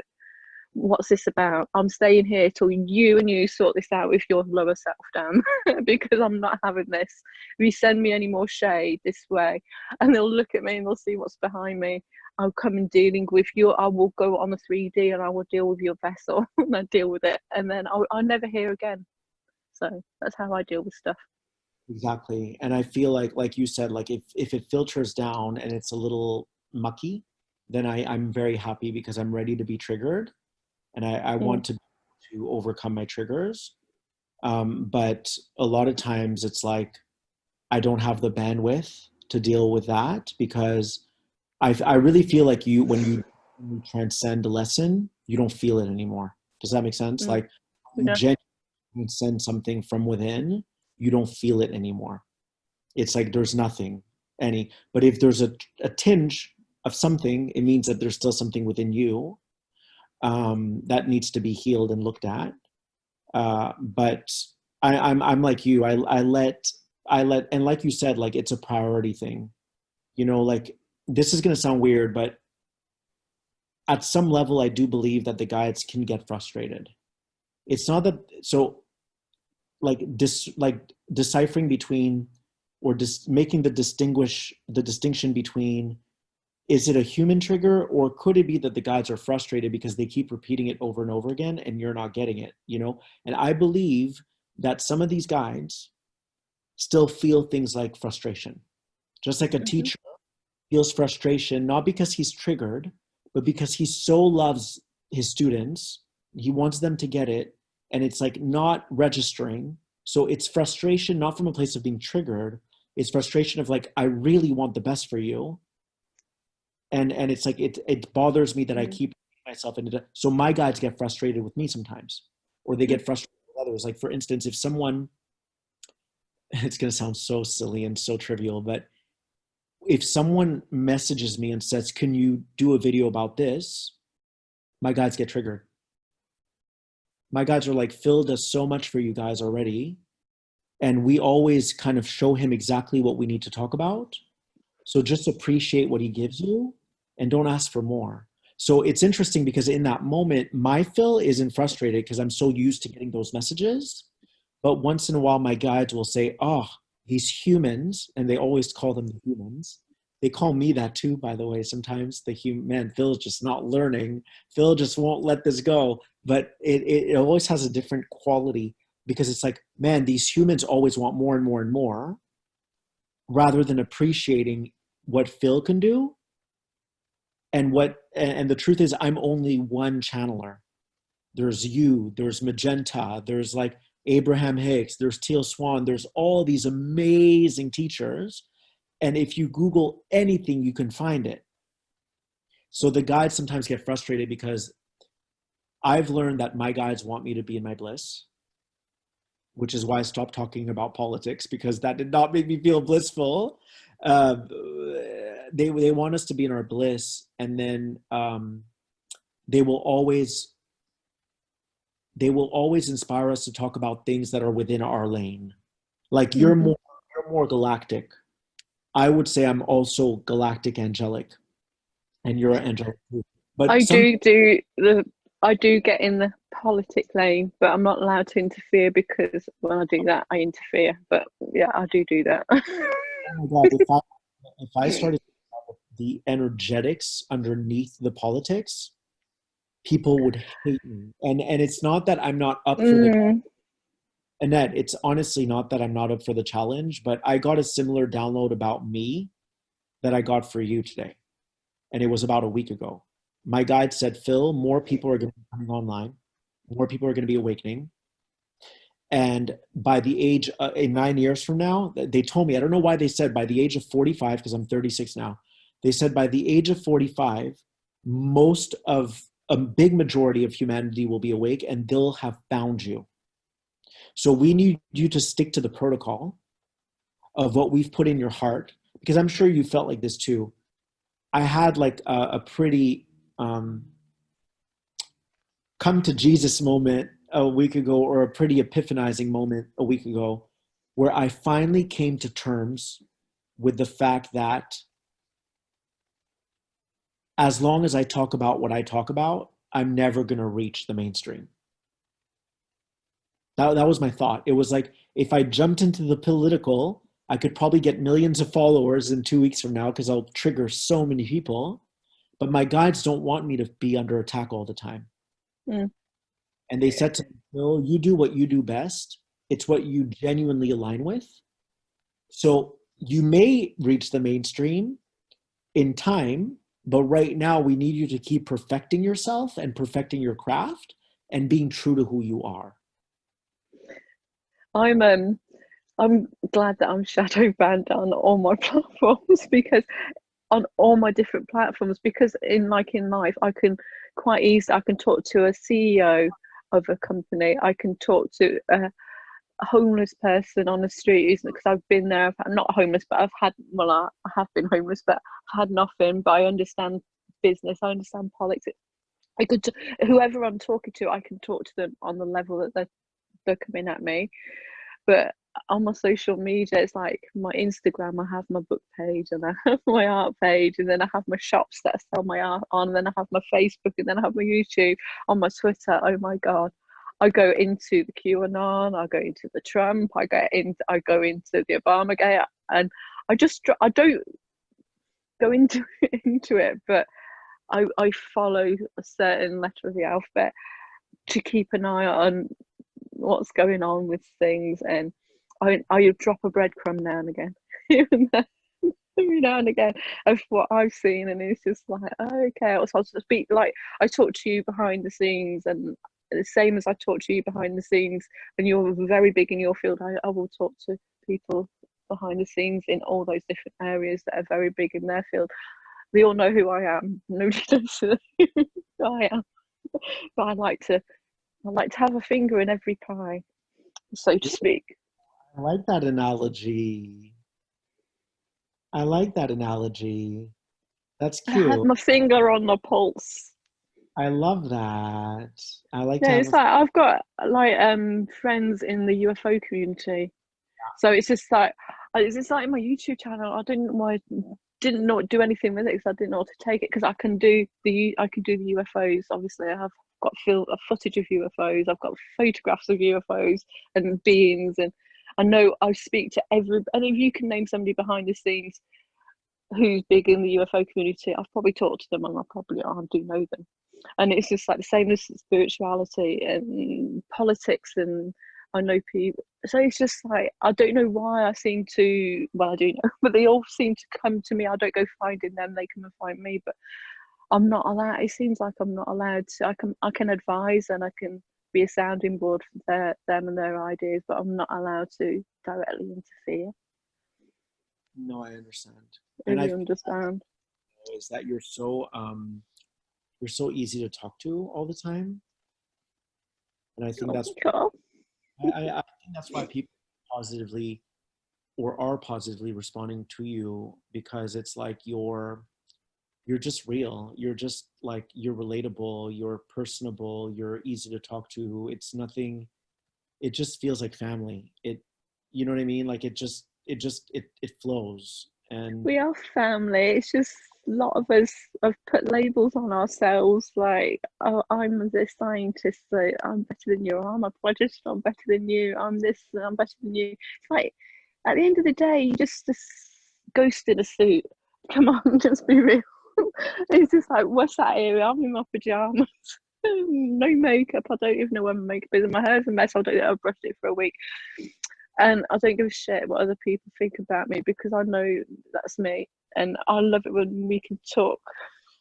what's this about? I'm staying here till you sort this out with your lower self, Dan, because I'm not having this. If you send me any more shade this way, and they'll look at me and they'll see what's behind me, I'll come and dealing with you. I will go on the 3D and I will deal with your vessel and I deal with it, and then I'll never hear again. So that's how I deal with stuff. Exactly. And I feel like you said, like if it filters down and it's a little mucky, then I'm very happy because I'm ready to be triggered and I Mm. want to overcome my triggers. But a lot of times it's like I don't have the bandwidth to deal with that because I really feel like when you transcend a lesson, you don't feel it anymore. Does that make sense? Mm. Like you Yeah. genuinely transcend something from within, you don't feel it anymore. It's like there's nothing any. But if there's a tinge of something, it means that there's still something within you that needs to be healed and looked at. But I'm like you. I let, and like you said, like it's a priority thing. You know, like this is gonna sound weird, but at some level, I do believe that the guides can get frustrated. It's not that so like deciphering between or making the distinction between is it a human trigger or could it be that the guides are frustrated because they keep repeating it over and over again and you're not getting it, you know? And I believe that some of these guides still feel things like frustration, just like a Mm-hmm. teacher feels frustration not because he's triggered but because he so loves his students, he wants them to get it, and it's like not registering. So it's frustration not from a place of being triggered, it's frustration of like I really want the best for you, and it's like it bothers me that I Mm. keep myself into so my guides get frustrated with me sometimes or they get frustrated with others. Like for instance, if someone it's going to sound so silly and so trivial, but if someone messages me and says, can you do a video about this? My guides get triggered. My guides are like, Phil does so much for you guys already. And we always kind of show him exactly what we need to talk about. So just appreciate what he gives you and don't ask for more. So it's interesting because in that moment, my Phil isn't frustrated because I'm so used to getting those messages. But once in a while, my guides will say, oh, these humans, and they always call them the humans. They call me that too, by the way. Sometimes the human, man, Phil's just not learning. Phil just won't let this go. But it always has a different quality because it's like, man, these humans always want more and more and more rather than appreciating what Phil can do. And the truth is, I'm only one channeler. There's you, there's Magenta, there's like Abraham Hicks, there's Teal Swan, there's all these amazing teachers. And if you Google anything, you can find it. So the guides sometimes get frustrated because I've learned that my guides want me to be in my bliss, which is why I stopped talking about politics because that did not make me feel blissful. Uh, they want us to be in our bliss, and then they will always they will always inspire us to talk about things that are within our lane. Like Mm-hmm. you're more galactic. I would say I'm also galactic angelic, and you're angelic too. But I some I do get in the politic lane, but I'm not allowed to interfere because when I do that, I interfere. But yeah, I do that. oh my god, if I started the energetics underneath the politics, people would hate me. And it's not that I'm not up for the Mm. Annette, it's honestly not that I'm not up for the challenge, but I got a similar download about me that I got for you today. And it was about a week ago. My guide said, Phil, more people are going to be coming online, more people are going to be awakening. And by the age, in 9 years from now, they told me, I don't know why they said by the age of 45, because I'm 36 now, they said by the age of 45, most of a big majority of humanity will be awake and they'll have found you. So we need you to stick to the protocol of what we've put in your heart, because I'm sure you felt like this too. I had like a pretty come to Jesus moment a week ago, or a pretty epiphanizing moment a week ago, where I finally came to terms with the fact that as long as I talk about what I talk about, I'm never going to reach the mainstream. That was my thought. It was like, if I jumped into the political, I could probably get millions of followers in 2 weeks from now because I'll trigger so many people. But my guides don't want me to be under attack all the time. Mm. And they said to me, Phil, you do what you do best. It's what you genuinely align with. So you may reach the mainstream in time, but right now we need you to keep perfecting yourself and perfecting your craft and being true to who you are. I'm glad that I'm shadow banned on all my platforms, because on all my different platforms, because in life I can quite easily, I can talk to a CEO of a company, I can talk to a homeless person on the street, because I've been there. I'm not homeless, but I have been homeless, but I've had nothing. But I understand business, I understand politics. I could, whoever I'm talking to, I can talk to them on the level that they're coming at me. But on my social media, it's like my Instagram, I have my book page and I have my art page, and then I have my shops that I sell my art on, and then I have my Facebook, and then I have my YouTube. On my Twitter, oh my God, I go into the QAnon, I go into the Trump, I go into the Obamagate, and I don't go into it, but I follow a certain letter of the alphabet to keep an eye on what's going on with things, and I drop a breadcrumb now and again, every now and again, of what I've seen, and it's just like, oh, okay. So I'll speak, like, I talk to you behind the scenes, and the same as I talk to you behind the scenes, and you're very big in your field, I will talk to people behind the scenes in all those different areas that are very big in their field. They all know who I am. Nobody knows who I am, but I like to have a finger in every pie, so to speak. I like that analogy. I like that analogy. That's I have cute. my finger on the pulse. I love that. I like to Yeah, have it's a, like I've got like friends in the UFO community, so it's just like it's just like my YouTube channel. Didn't know do anything with it because I didn't know how to take it, because I can do the UFOs. Obviously, I have got footage of UFOs. I've got photographs of UFOs and beings, and I know I speak to every. And if you can name somebody behind the scenes who's big in the UFO community, I've probably talked to them, and I do know them. And it's just like the same as spirituality and politics, and I know people. So it's just like, I don't know why I seem to, well, I do know, but they all seem to come to me. I don't go finding them, they come and find me, but I'm not allowed. It seems like I'm not allowed to. I can advise, and I can be a sounding board for them and their ideas, but I'm not allowed to directly interfere. no, I understand. And If I you feel understand. is that you're so easy to talk to all the time. And I think Oh that's my God. I think that's why people positively or are positively responding to you, because it's like you're just real. You're just like, you're relatable, you're personable, you're easy to talk to. It's nothing, it just feels like family. It, you know what I mean? Like it flows. And We are family. It's just a lot of us have put labels on ourselves, like, oh, I'm this scientist, so I'm better than you. I'm a politician, I'm better than you. I'm this, I'm better than you. It's like, at the end of the day, you're just this ghost in a suit. Come on, just be real. It's just like, what's that area? I'm in my pajamas. No makeup. I don't even know where my makeup is. And my hair's a mess. I don't know. I've brushed it for a week. And I don't give a shit what other people think about me, because I know that's me. And I love it when we can talk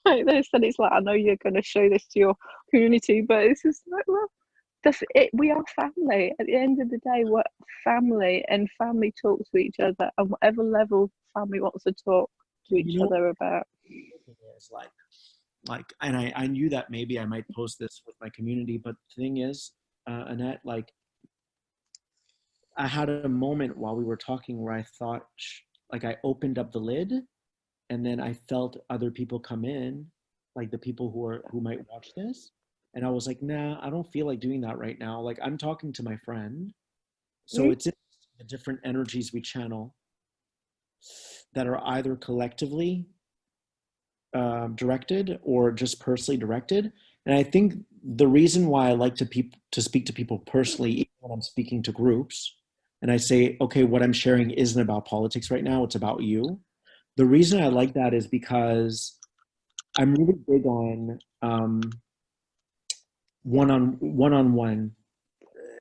like this. And it's like, I know you're going to show this to your community, but it's just like, well, that's it. We are family. At the end of the day, we're family, and family talk to each other, and whatever level family wants to talk to each you know, other about. is and I knew that maybe I might post this with my community, but the thing is, Annette, like, I had a moment while we were talking where I thought, like, I opened up the lid, and then I felt other people come in, like the people who might watch this, and I was like, nah, I don't feel like doing that right now. Like, I'm talking to my friend, so Mm. it's the different energies we channel that are either collectively directed or just personally directed. And I think the reason why I like to speak to people personally, even when I'm speaking to groups, and I say, okay, what I'm sharing isn't about politics right now; it's about you. The reason I like that is because I'm really big on one-on-one.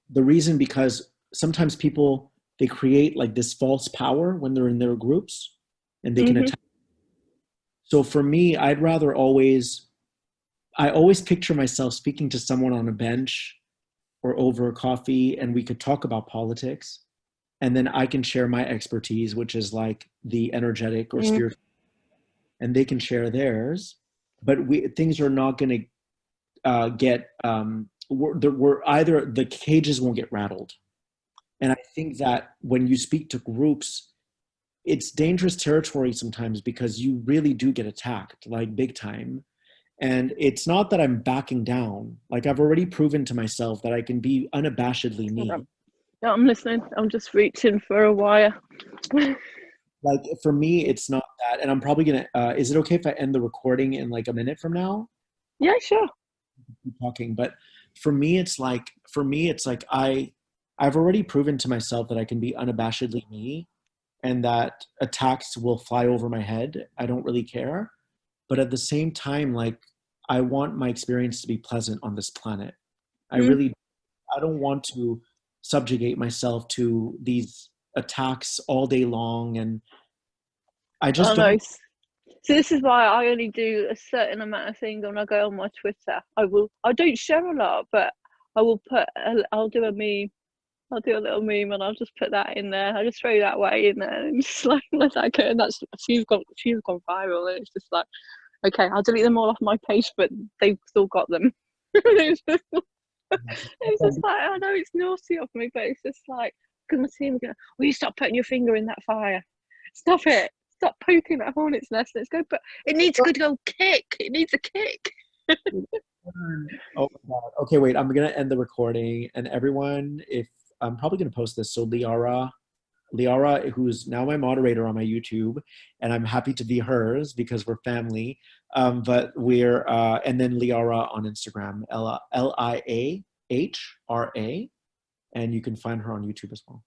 The reason because sometimes people they create like this false power when they're in their groups, and they can Mhm. attack. So for me, I always picture myself speaking to someone on a bench or over coffee, and we could talk about politics. And then I can share my expertise, which is like the energetic or Mm. spiritual, and they can share theirs. But things are not going to get, we're either the cages won't get rattled. And I think that when you speak to groups, it's dangerous territory sometimes because you really do get attacked, like big time. And it's not that I'm backing down. Like I've already proven to myself that I can be unabashedly Yeah, me. I'm listening. I'm just reaching for a wire. Like for me, it's not that. And I'm probably gonna. Is it okay if I end the recording in like a minute from now? Yeah, sure. Keep talking, but for me, it's like I've already proven to myself that I can be unabashedly me, and that attacks will fly over my head. I don't really care. But at the same time, like I want my experience to be pleasant on this planet. I Mm. really I don't want to subjugate myself to these attacks all day long, and I I just know. don't. So this is why I only do a certain amount of things when I go on my Twitter. I don't share a lot, but I will I'll do a meme. I'll do a little meme and I'll just put that in there. I just throw that way in there and just like let that go. And that's she's gone viral. And it's just like, okay, I'll delete them all off my page, but they've still got them. It's just like, I know it's naughty of me, but it's just like, because my team go, will you stop putting your finger in that fire? Stop it. Stop poking that hornet's nest. Let's go. But it needs to go kick. It needs a kick. Oh my God. Okay, wait. I'm gonna end the recording, and everyone, if I'm probably gonna post this. So Liahra, who's now my moderator on my YouTube, and I'm happy to be hers because we're family. But we're and then Liahra on Instagram, Liahra, and you can find her on YouTube as well.